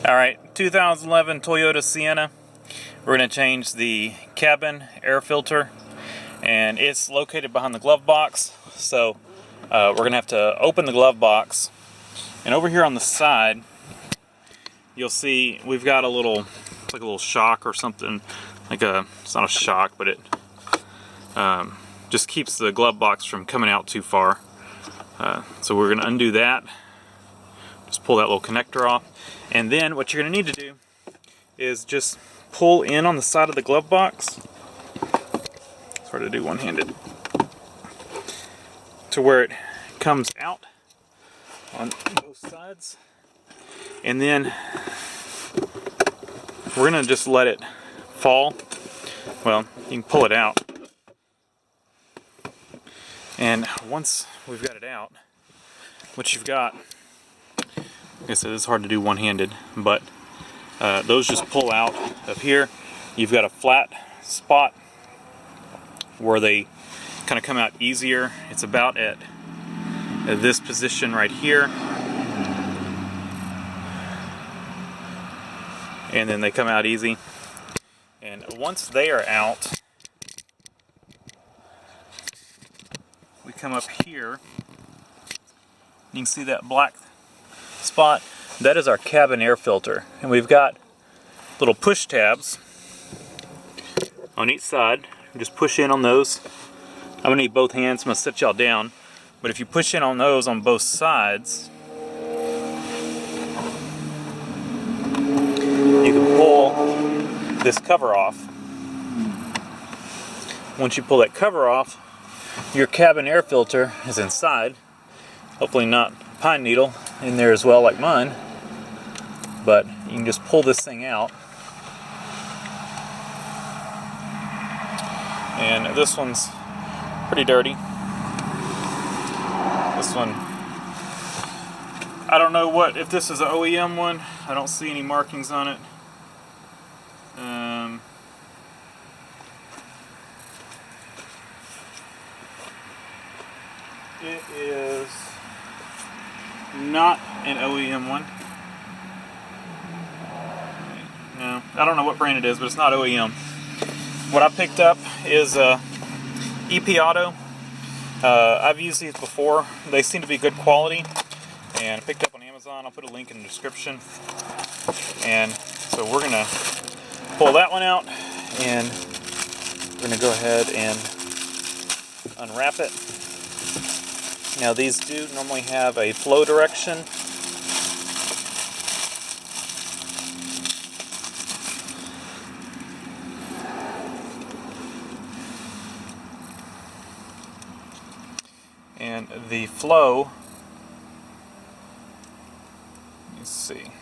Alright, 2011 Toyota Sienna. We're going to change the cabin air filter, and it's located behind the glove box. So we're going to have to open the glove box, and over here on the side you'll see we've got a little, like a little shock or something, it's not a shock, but it just keeps the glove box from coming out too far. So we're going to undo that, just pull that little connector off, and then what you're going to need to do is just pull in on the side of the glove box. It's hard to do one-handed, to where it comes out on both sides, and then we're going to just let it fall. Well, you can pull it out, and once we've got it out, what you've got, like I said, it's hard to do one-handed, but those just pull out of here. You've got a flat spot where they kind of come out easier. It's about at this position right here, and then they come out easy. And once they are out, we come up here. You can see that black spot. That is our cabin air filter, and we've got little push tabs on each side. Just push in on those. I'm gonna need both hands. I'm gonna set y'all down, but if you push in on those on both sides, you can pull this cover off. Once you pull that cover off, your cabin air filter is inside. Hopefully not pine needle in there as well like mine, but you can just pull this thing out. And this one's pretty dirty. This one, I don't know if this is an OEM one. I don't see any markings on it. It is not an OEM one. No, I don't know what brand it is, but it's not OEM. What I picked up is EP Auto. I've used these before. They seem to be good quality, and I picked up on Amazon. I'll put a link in the description. And so we're gonna pull that one out, and we're gonna go ahead and unwrap it. Now these do normally have a flow direction. And the flow, let's see,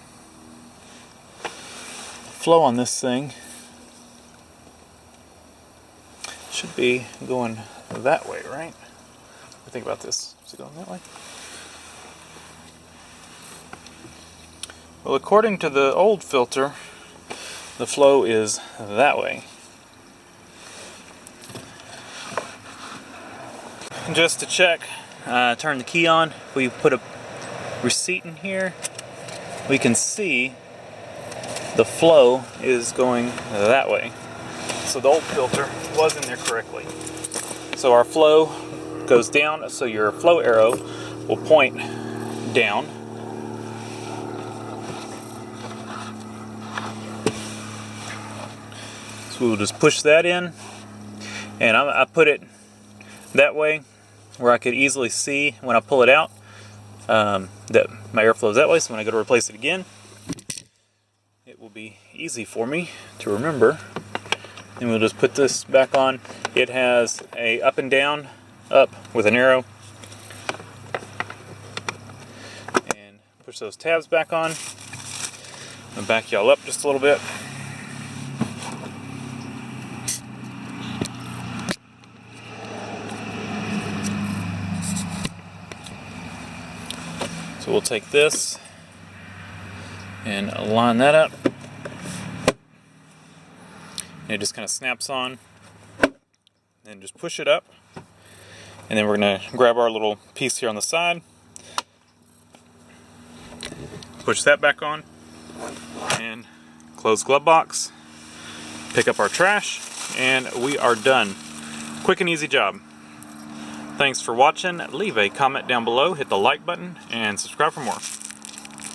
flow on this thing should be going that way, right? What do you think about this? Is it going that way? Well, according to the old filter, the flow is that way. Just to check, turn the key on. If we put a receipt in here, we can see the flow is going that way. So the old filter was in there correctly. So our flow goes down, so your flow arrow will point down. So we'll just push that in, and I put it that way where I could easily see when I pull it out that my airflow is that way, so when I go to replace it again, it will be easy for me to remember. And we'll just put this back on. It has a up and down, up with an arrow, and push those tabs back on. I'll back y'all up just a little bit. So we'll take this and line that up. And it just kind of snaps on. Then just push it up. And then we're going to grab our little piece here on the side, push that back on, and close glove box, pick up our trash, and we are done. Quick and easy job. Thanks for watching. Leave a comment down below, hit the like button, and subscribe for more.